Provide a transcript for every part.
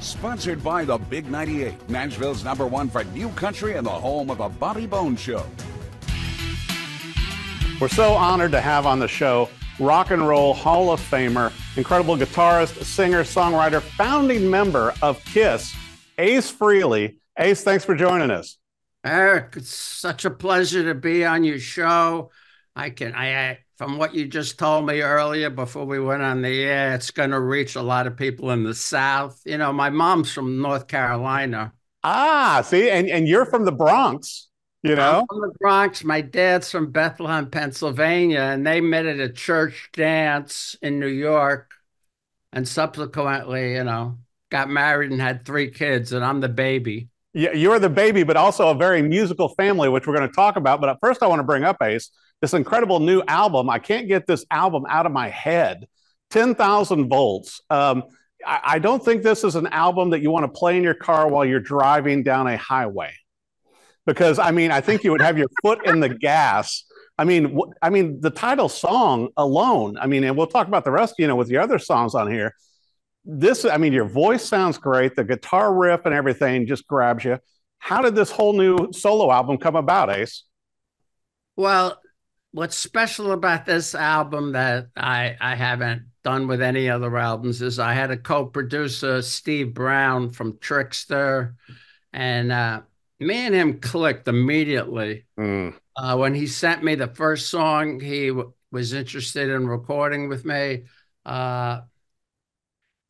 Sponsored by the Big 98, Nashville's #1 for new country and the home of the Bobby Bones Show. We're so honored to have on the show Rock and Roll Hall of Famer, incredible guitarist, singer, songwriter, founding member of KISS, Ace Frehley. Ace, thanks for joining us. Eric, it's such a pleasure to be on your show. From what you just told me earlier before we went on the air, it's going to reach a lot of people in the South. You know, my mom's from North Carolina. Ah, see, and you're from the Bronx, you know? I'm from the Bronx. My dad's from Bethlehem, Pennsylvania, and they met at a church dance in New York and subsequently, got married and had 3 kids, and I'm the baby. Yeah, you're the baby, but also a very musical family, which we're going to talk about. But first, I want to bring up, Ace, this incredible new album. I can't get this album out of my head. 10,000 Volts. I don't think this is an album that you want to play in your car while you're driving down a highway. Because, I think you would have your foot in the gas. The title song alone, and we'll talk about the rest, with the other songs on here. Your voice sounds great. The guitar riff and everything just grabs you. How did this whole new solo album come about, Ace? Well, what's special about this album that I haven't done with any other albums is I had a co-producer, Steve Brown from Trickster, and me and him clicked immediately. When he sent me the first song, he was interested in recording with me.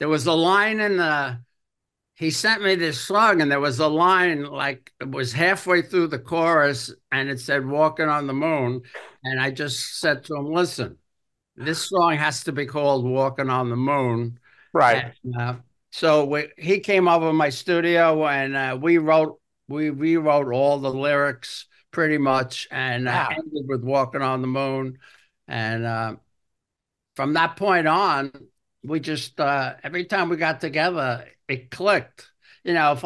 There was a line he sent me this song, and there was a line, like, it was halfway through the chorus, and it said, "Walking on the Moon." And I just said to him, listen, this song has to be called Walking on the Moon. Right. And, he came over to my studio, and we rewrote all the lyrics pretty much, and ended with Walking on the Moon. And from that point on, we just every time we got together, it clicked. If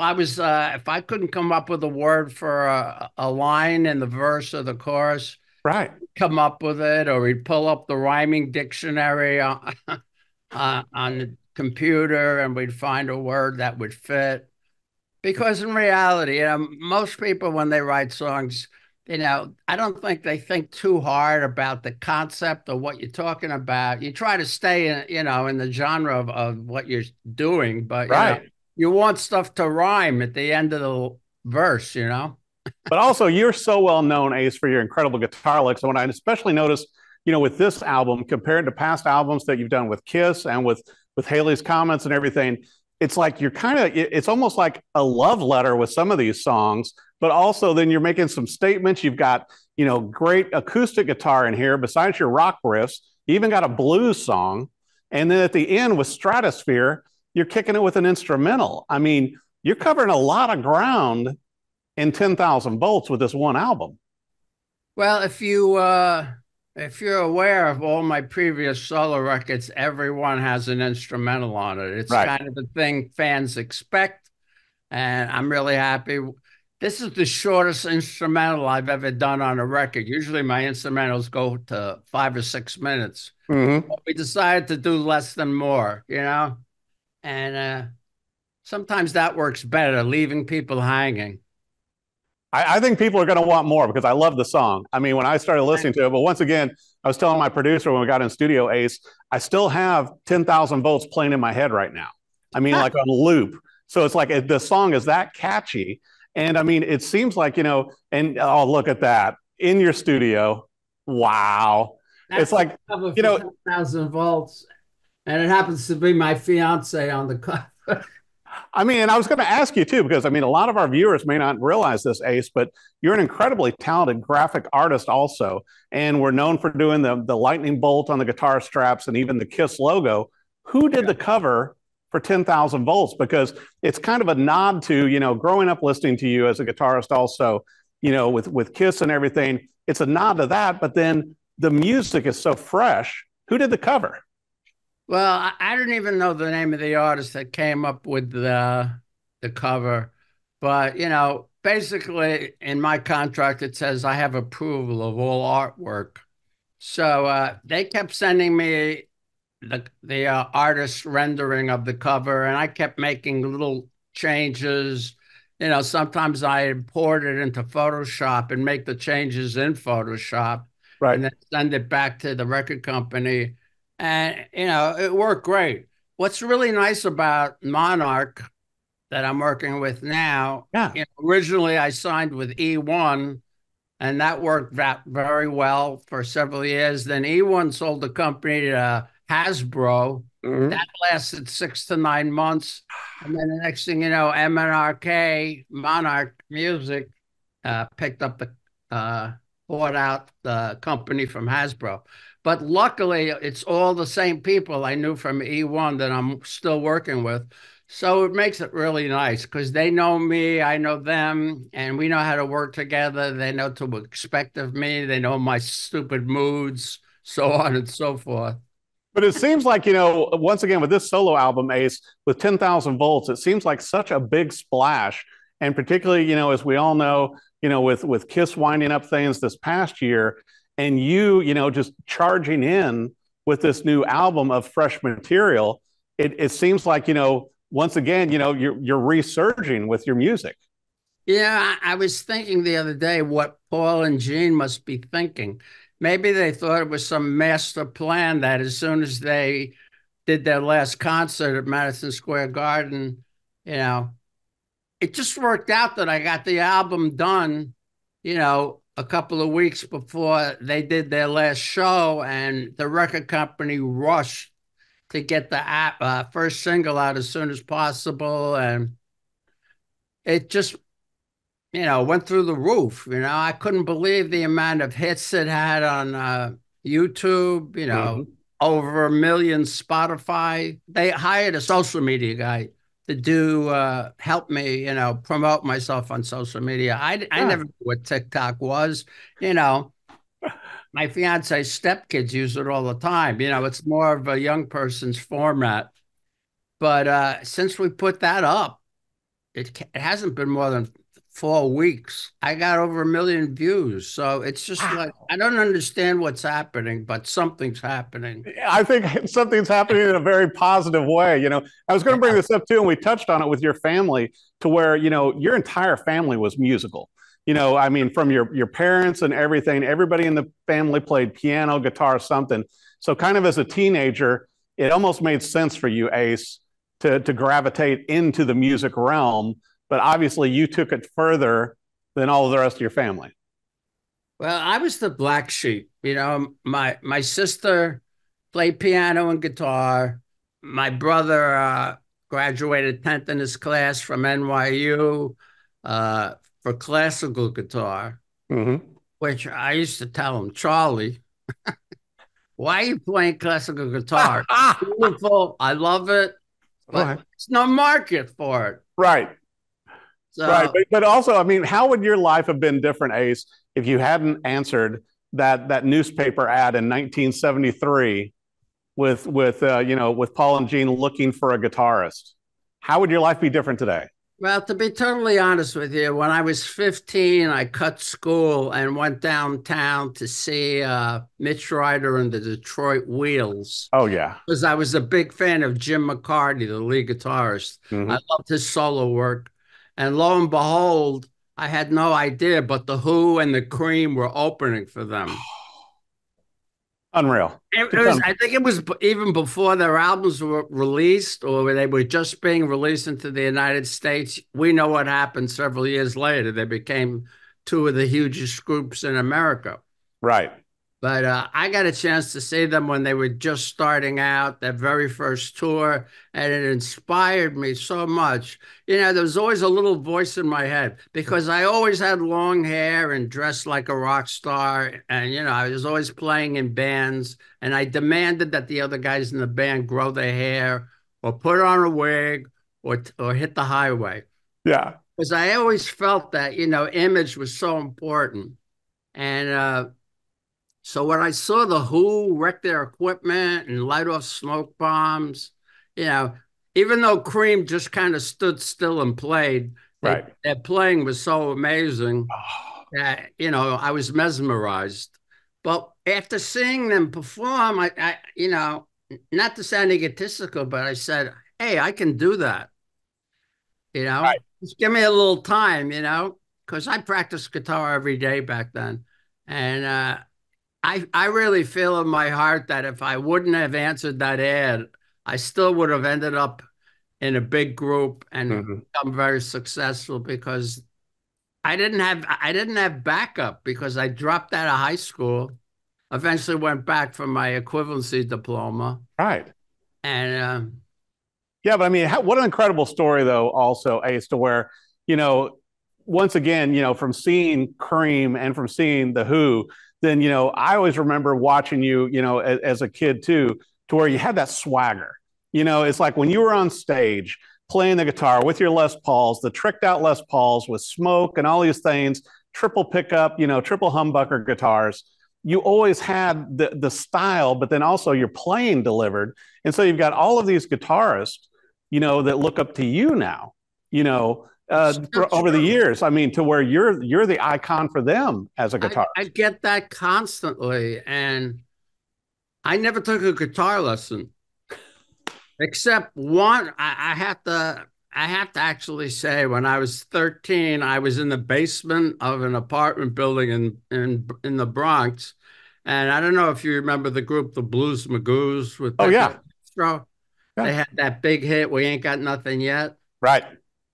I couldn't come up with a word for a line in the verse or the chorus, right, come up with it, or we'd pull up the rhyming dictionary on the computer, and we'd find a word that would fit. Because in reality, most people, when they write songs, I don't think they think too hard about the concept of what you're talking about. You try to stay in the genre of what you're doing, but right. You want stuff to rhyme at the end of the verse, But also, you're so well known, Ace, for your incredible guitar licks. And what I especially noticed, with this album, compared to past albums that you've done with KISS and with Haley's Comments and everything, it's like it's almost like a love letter with some of these songs. But also, then you're making some statements. You've got, great acoustic guitar in here, besides your rock riffs. You even got a blues song. And then at the end with Stratosphere, you're kicking it with an instrumental. You're covering a lot of ground in 10,000 Volts with this one album. Well, if you're aware of all my previous solo records, everyone has an instrumental on it. It's right. kind of the thing fans expect, and I'm really happy. This is the shortest instrumental I've ever done on a record. Usually my instrumentals go to 5 or 6 minutes. Mm-hmm. But we decided to do less than more, and sometimes that works better, leaving people hanging. I think people are going to want more because I love the song. When I started listening to it, but once again, I was telling my producer when we got in studio, Ace, I still have 10,000 Volts playing in my head right now. Like on loop. So it's like the song is that catchy. And it seems like, and oh, look at that in your studio. Wow. That's it's like, 10,000 Volts. And it happens to be my fiance on the cover. And I was going to ask you too, because a lot of our viewers may not realize this, Ace, but you're an incredibly talented graphic artist also. And we're known for doing the lightning bolt on the guitar straps and even the KISS logo. Who did the cover for 10,000 Volts? Because it's kind of a nod to, growing up listening to you as a guitarist also, with KISS and everything. It's a nod to that, but then the music is so fresh. Who did the cover? Well, I didn't even know the name of the artist that came up with the cover. But, basically in my contract, it says I have approval of all artwork. So they kept sending me the artist rendering of the cover, and I kept making little changes. You know, sometimes I import it into Photoshop and make the changes in Photoshop, and Right. then send it back to the record company. And you know, it worked great. What's really nice about Monarch that I'm working with now, Yeah. you know, originally I signed with E1, and that worked very well for several years. Then E1 sold the company to Hasbro. Mhm. That lasted 6 to 9 months. And then the next thing you know, MNRK, Monarch Music, picked up bought out the company from Hasbro. But luckily, it's all the same people I knew from E1 that I'm still working with. So it makes it really nice because they know me, I know them, and we know how to work together. They know to expect of me. They know my stupid moods, so on and so forth. But it seems like, once again, with this solo album, Ace, with 10,000 volts, it seems like such a big splash. And particularly, as we all know, with Kiss winding up things this past year, and just charging in with this new album of fresh material, it seems like, once again, you're resurging with your music. Yeah, I was thinking the other day what Paul and Gene must be thinking. Maybe they thought it was some master plan that as soon as they did their last concert at Madison Square Garden, you know, it just worked out that I got the album done, a couple of weeks before they did their last show, and the record company rushed to get the first single out as soon as possible, and it just went through the roof. I couldn't believe the amount of hits it had on YouTube, Mhm. over 1 million Spotify. They hired a social media guy to do help me, promote myself on social media. I Yeah. never knew what TikTok was. You know, my fiance's stepkids use it all the time. It's more of a young person's format. But since we put that up, it hasn't been more than 4 weeks. I got over 1 million views. So it's just like, Wow. I don't understand what's happening, but something's happening. I think something's happening in a very positive way. I was going to bring Yeah. this up too, and we touched on it with your family, to where your entire family was musical. I mean, from your parents and everything, everybody in the family played piano, guitar, something. So, kind of as a teenager, it almost made sense for you, Ace, to gravitate into the music realm. But obviously, you took it further than all of the rest of your family. Well, I was the black sheep. My sister played piano and guitar. My brother graduated 10th in his class from NYU for classical guitar, Mm-hmm. which I used to tell him, Charlie, why are you playing classical guitar? Beautiful. I love it, but Right. there's no market for it. Right. Right. So, But also, I mean, how would your life have been different, Ace, if you hadn't answered that newspaper ad in 1973 with Paul and Gene looking for a guitarist? How would your life be different today? well, to be totally honest with you, when I was 15, I cut school and went downtown to see Mitch Ryder and the Detroit Wheels Oh yeah. because I was a big fan of Jim McCartney, the lead guitarist. I Mm-hmm. loved his solo work. And lo and behold, I had no idea, but the Who and the Cream were opening for them. Unreal. It Just was, un- I think it was even before their albums were released or they were just being released into the United States. We know what happened several years later. They became two of the hugest groups in America. right. But I got a chance to see them when they were just starting out, their very first tour, and it inspired me so much. There was always a little voice in my head because I always had long hair and dressed like a rock star. And, I was always playing in bands, and I demanded that the other guys in the band grow their hair or put on a wig or hit the highway. Yeah. Because I always felt that, image was so important. And so when I saw the Who wreck their equipment and light off smoke bombs, you know, even though Cream just kind of stood still and played, Right. their playing was so amazing Oh, that, I was mesmerized. But after seeing them perform, not to sound egotistical, but I said, hey, I can do that. Right. Just give me a little time, because I practiced guitar every day back then. And I really feel in my heart that if I wouldn't have answered that ad, I still would have ended up in a big group and Mhm. become very successful because I didn't have backup because I dropped out of high school. Eventually went back for my equivalency diploma. Right. And Yeah, but I mean, what an incredible story, though, also, Ace, to where, you know, once again, from seeing Cream and from seeing The Who, then, I always remember watching you, as a kid too, to where you had that swagger. It's like when you were on stage playing the guitar with your Les Pauls, the tricked out Les Pauls with smoke and all these things, triple pickup, triple humbucker guitars. You always had the style, but then also your playing delivered. And so you've got all of these guitarists that look up to you now, over the years. I mean, to where you're the icon for them as a guitarist. I get that constantly, and I never took a guitar lesson except one. I have to actually say, when I was 13, I was in the basement of an apartment building in the Bronx, and I don't know if you remember the group, the Blues Magoos, with Oh yeah, Castro. They yeah, had that big hit, "We Ain't Got Nothing Yet." right.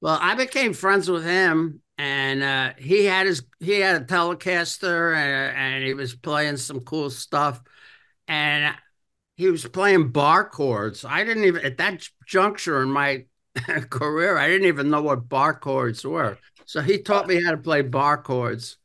Well, I became friends with him, and he had a Telecaster, and he was playing some cool stuff, and he was playing bar chords. I didn't even at that juncture in my career, I didn't even know what bar chords were. So he taught me how to play bar chords.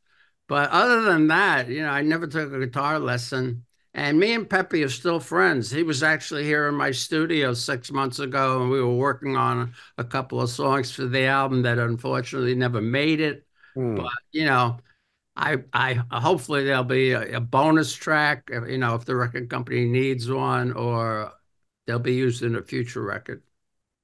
But other than that, I never took a guitar lesson. And me and Pepe are still friends. He was actually here in my studio 6 months ago, and we were working on a couple of songs for the album that unfortunately never made it. But Hmm. I hopefully there'll be a bonus track, if the record company needs one, or they'll be used in a future record.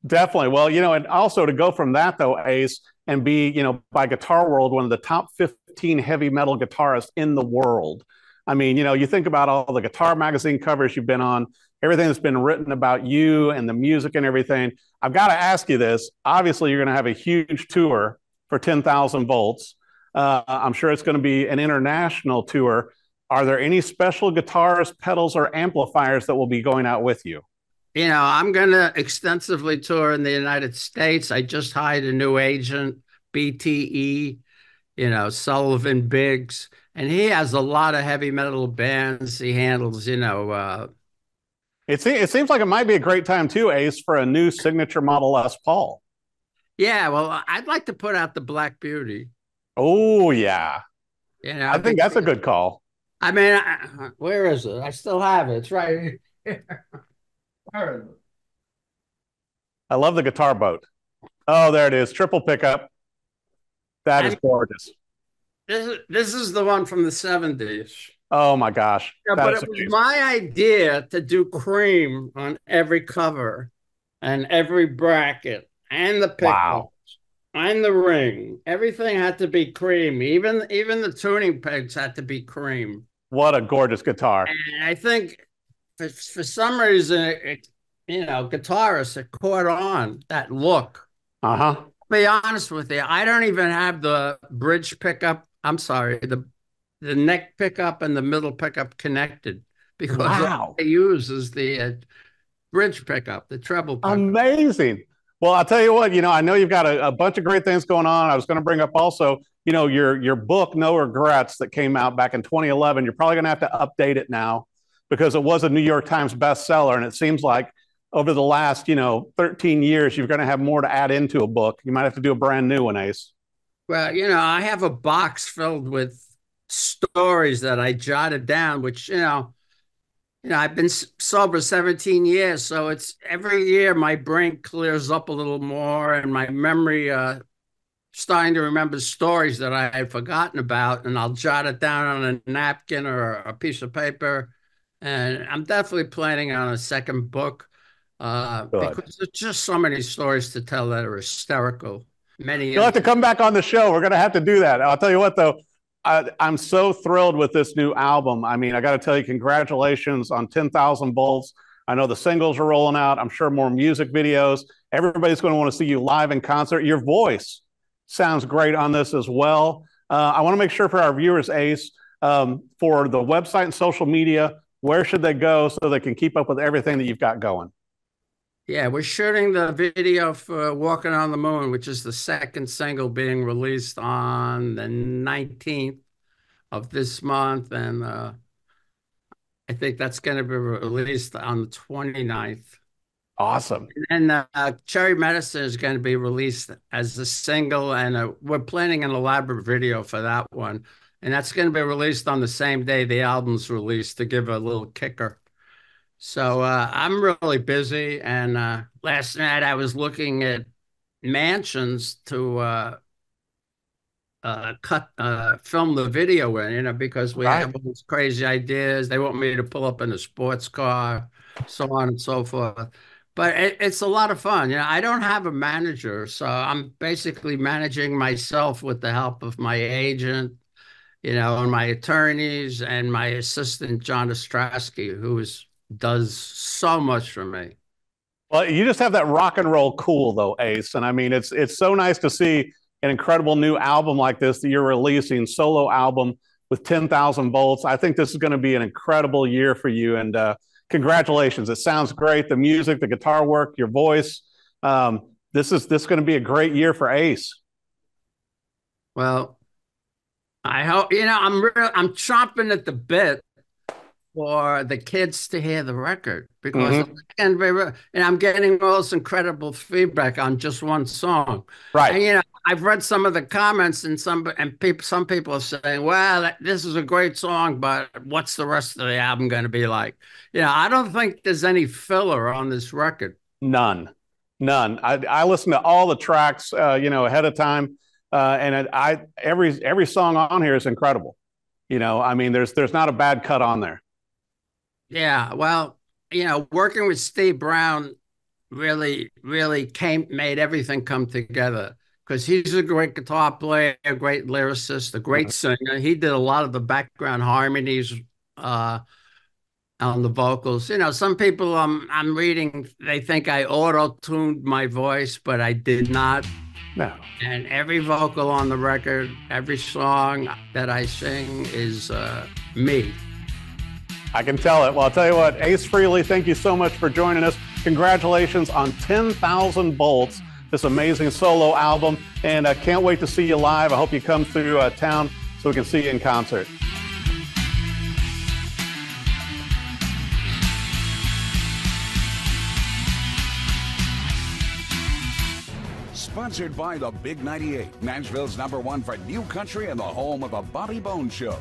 Definitely. Well, and also to go from that though, Ace, and be, by Guitar World, one of the top 15 heavy metal guitarists in the world. I mean, you think about all the guitar magazine covers you've been on, everything that's been written about you and the music and everything. I've got to ask you this. Obviously, you're going to have a huge tour for 10,000 volts. I'm sure it's going to be an international tour. Are there any special guitars, pedals, or amplifiers that will be going out with you? I'm going to extensively tour in the United States. I just hired a new agent, BTE, Sullivan Biggs, and he has a lot of heavy metal bands. He handles, It seems like it might be a great time too, Ace, for a new signature model Les Paul. yeah, well, I'd like to put out the Black Beauty, Oh yeah, I think that's a good call. I mean, where is it? I still have it. It's right here. Where is it? I love the guitar boat. Oh, there it is, triple pickup. That is And gorgeous. this is the one from the 70s. Oh my gosh, Yeah, that but is it was amazing. my idea to do cream on every cover and every bracket and the pickup Wow, and the ring. Everything had to be cream. Even the tuning pegs had to be cream. what a gorgeous guitar. And I think for some reason, guitarists it caught on that look. Uh huh. Be honest with you, I don't even have the bridge pickup. I'm sorry, the neck pickup and the middle pickup connected because all Wow. I use is the bridge pickup, the treble pickup. Amazing. Well, I'll tell you what, I know you've got a bunch of great things going on. I was going to bring up also, your book, No Regrets, that came out back in 2011. You're probably going to have to update it now because it was a New York Times bestseller. And it seems like over the last, 13 years, you're going to have more to add into a book. You might have to do a brand new one, Ace. Well, I have a box filled with stories that I jotted down, which, I've been sober 17 years, so it's every year my brain clears up a little more and my memory starting to remember stories that I had forgotten about, and I'll jot it down on a napkin or a piece of paper. And I'm definitely planning on a second book Good. because there's just so many stories to tell that are hysterical. Many You'll have to incidents. come back on the show. We're going to have to do that. I'll tell you what, though, I'm so thrilled with this new album. I mean, I got to tell you, congratulations on 10,000 volts. I know the singles are rolling out. I'm sure more music videos. Everybody's going to want to see you live in concert. Your voice sounds great on this as well. I want to make sure for our viewers, Ace, for the website and social media, where should they go so they can keep up with everything that you've got going? Yeah, we're shooting the video for Walking on the Moon, which is the second single being released on the 19th of this month. And I think that's going to be released on the 29th. Awesome. And Cherry Medicine is going to be released as a single, and we're planning an elaborate video for that one. And that's going to be released on the same day the album's released to give a little kicker. So I'm really busy. And last night I was looking at mansions to film the video in, because we have all these crazy ideas. They want me to pull up in a sports car, so on and so forth. But it's a lot of fun. I don't have a manager, so I'm basically managing myself with the help of my agent, and my attorneys and my assistant, John Ostrowski, who does so much for me. Well, you just have that rock and roll cool, though, Ace. And I mean, it's so nice to see an incredible new album like this that you're releasing, solo album with 10,000 volts. I think this is going to be an incredible year for you. And congratulations. It sounds great. The music, the guitar work, your voice. This is going to be a great year for Ace. Well, I hope, I'm chomping at the bit for the kids to hear the record, because and I'm getting all this incredible feedback on just one song. Right. And I've read some of the comments, and some people are saying, well, this is a great song, but what's the rest of the album going to be like? I don't think there's any filler on this record. None. I listen to all the tracks, ahead of time. And every song on here is incredible. I mean, there's not a bad cut on there. Yeah, well, working with Steve Brown really made everything come together, because he's a great guitar player, a great lyricist, a great singer. He did a lot of the background harmonies on the vocals. Some people I'm reading, they think I auto-tuned my voice, but I did not. No. And every vocal on the record, every song that I sing is me. I can tell it. Well, I'll tell you what, Ace Frehley, thank you so much for joining us. Congratulations on 10,000 volts, this amazing solo album. And I can't wait to see you live. I hope you come through town so we can see you in concert. Sponsored by the Big 98, Nashville's #1 for new country and the home of the Bobby Bones Show.